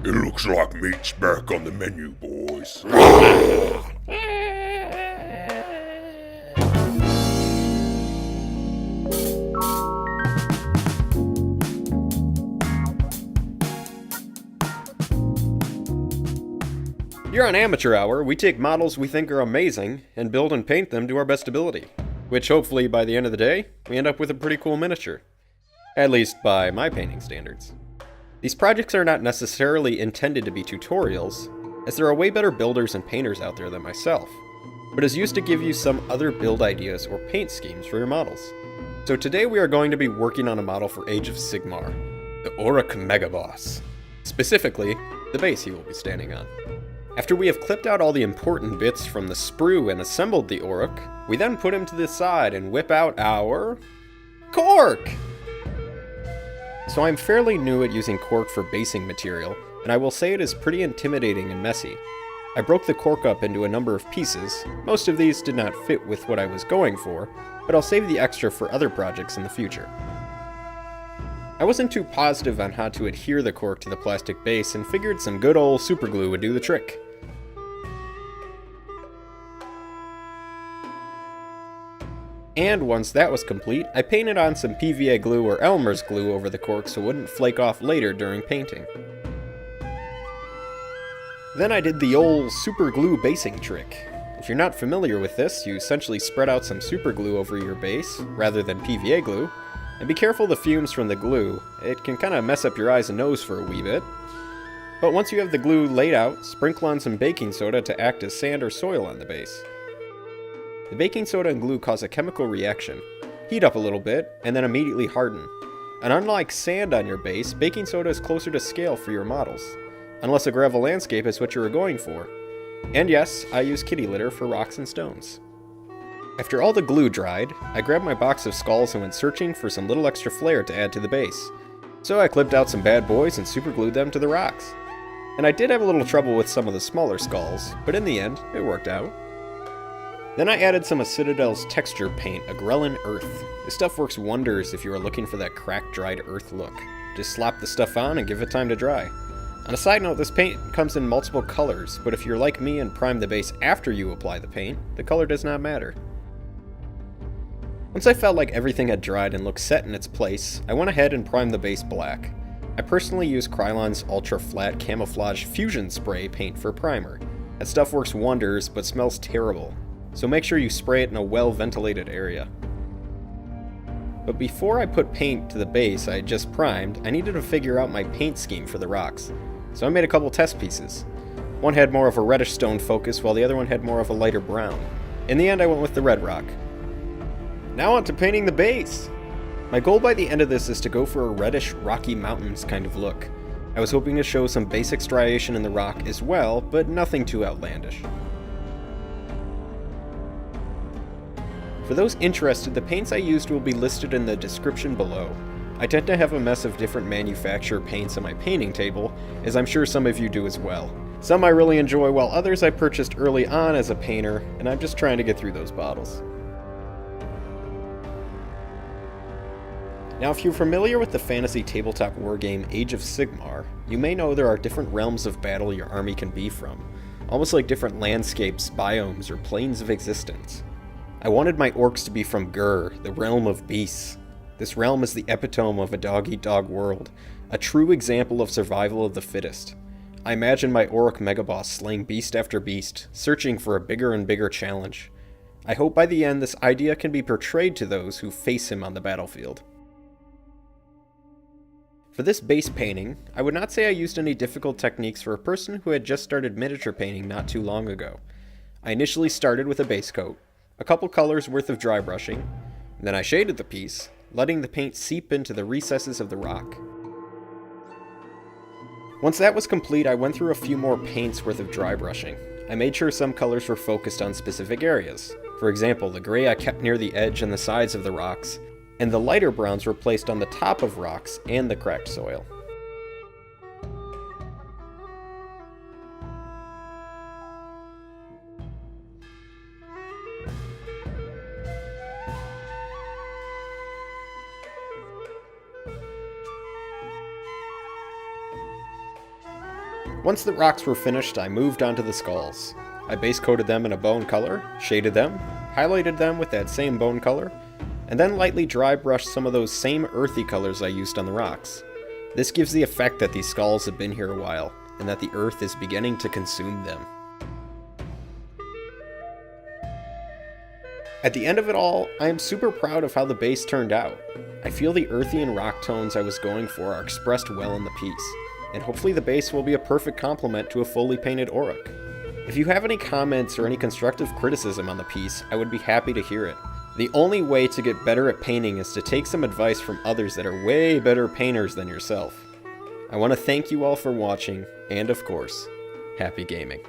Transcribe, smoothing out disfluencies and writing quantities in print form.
It looks like meat's back on the menu, boys. Here on Amateur Hour, we take models we think are amazing and build and paint them to our best ability, which hopefully by the end of the day, we end up with a pretty cool miniature. At least by my painting standards. These projects are not necessarily intended to be tutorials, as there are way better builders and painters out there than myself, but is used to give you some other build ideas or paint schemes for your models. So today we are going to be working on a model for Age of Sigmar, the Orruk Megaboss. Specifically, the base he will be standing on. After we have clipped out all the important bits from the sprue and assembled the Orruk, we then put him to the side and whip out our cork! So I'm fairly new at using cork for basing material, and I will say it is pretty intimidating and messy. I broke the cork up into a number of pieces. Most of these did not fit with what I was going for, but I'll save the extra for other projects in the future. I wasn't too positive on how to adhere the cork to the plastic base and figured some good old superglue would do the trick. And once that was complete, I painted on some PVA glue or Elmer's glue over the cork so it wouldn't flake off later during painting. Then I did the old super glue basing trick. If you're not familiar with this, you essentially spread out some super glue over your base, rather than PVA glue, and be careful of the fumes from the glue. It can kind of mess up your eyes and nose for a wee bit. But once you have the glue laid out, sprinkle on some baking soda to act as sand or soil on the base. The baking soda and glue cause a chemical reaction, heat up a little bit, and then immediately harden. And unlike sand on your base, baking soda is closer to scale for your models, unless a gravel landscape is what you were going for. And yes, I use kitty litter for rocks and stones. After all the glue dried, I grabbed my box of skulls and went searching for some little extra flair to add to the base. So I clipped out some bad boys and superglued them to the rocks. And I did have a little trouble with some of the smaller skulls, but in the end, it worked out. Then I added some of Citadel's texture paint, Agrellan Earth. This stuff works wonders if you are looking for that cracked, dried earth look. Just slap the stuff on and give it time to dry. On a side note, this paint comes in multiple colors, but if you're like me and prime the base after you apply the paint, the color does not matter. Once I felt like everything had dried and looked set in its place, I went ahead and primed the base black. I personally use Krylon's Ultra Flat Camouflage Fusion Spray paint for primer. That stuff works wonders, but smells terrible. So make sure you spray it in a well-ventilated area. But before I put paint to the base I had just primed, I needed to figure out my paint scheme for the rocks. So I made a couple test pieces. One had more of a reddish stone focus, while the other one had more of a lighter brown. In the end, I went with the red rock. Now on to painting the base! My goal by the end of this is to go for a reddish, rocky mountains kind of look. I was hoping to show some basic striation in the rock as well, but nothing too outlandish. For those interested, the paints I used will be listed in the description below. I tend to have a mess of different manufacturer paints on my painting table, as I'm sure some of you do as well. Some I really enjoy, while others I purchased early on as a painter, and I'm just trying to get through those bottles. Now if you're familiar with the fantasy tabletop wargame Age of Sigmar, you may know there are different realms of battle your army can be from, almost like different landscapes, biomes, or planes of existence. I wanted my orcs to be from Gur, the realm of beasts. This realm is the epitome of a dog-eat-dog world, a true example of survival of the fittest. I imagine my Orruk Megaboss slaying beast after beast, searching for a bigger and bigger challenge. I hope by the end this idea can be portrayed to those who face him on the battlefield. For this base painting, I would not say I used any difficult techniques for a person who had just started miniature painting not too long ago. I initially started with a base coat, a couple colors worth of dry brushing, and then I shaded the piece, letting the paint seep into the recesses of the rock. Once that was complete, I went through a few more paints worth of dry brushing. I made sure some colors were focused on specific areas. For example, the gray I kept near the edge and the sides of the rocks, and the lighter browns were placed on the top of rocks and the cracked soil. Once the rocks were finished, I moved on to the skulls. I base coated them in a bone color, shaded them, highlighted them with that same bone color, and then lightly dry brushed some of those same earthy colors I used on the rocks. This gives the effect that these skulls have been here a while, and that the earth is beginning to consume them. At the end of it all, I am super proud of how the base turned out. I feel the earthy and rock tones I was going for are expressed well in the piece, and hopefully the base will be a perfect complement to a fully painted Orruk. If you have any comments or any constructive criticism on the piece, I would be happy to hear it. The only way to get better at painting is to take some advice from others that are way better painters than yourself. I want to thank you all for watching, and of course, happy gaming.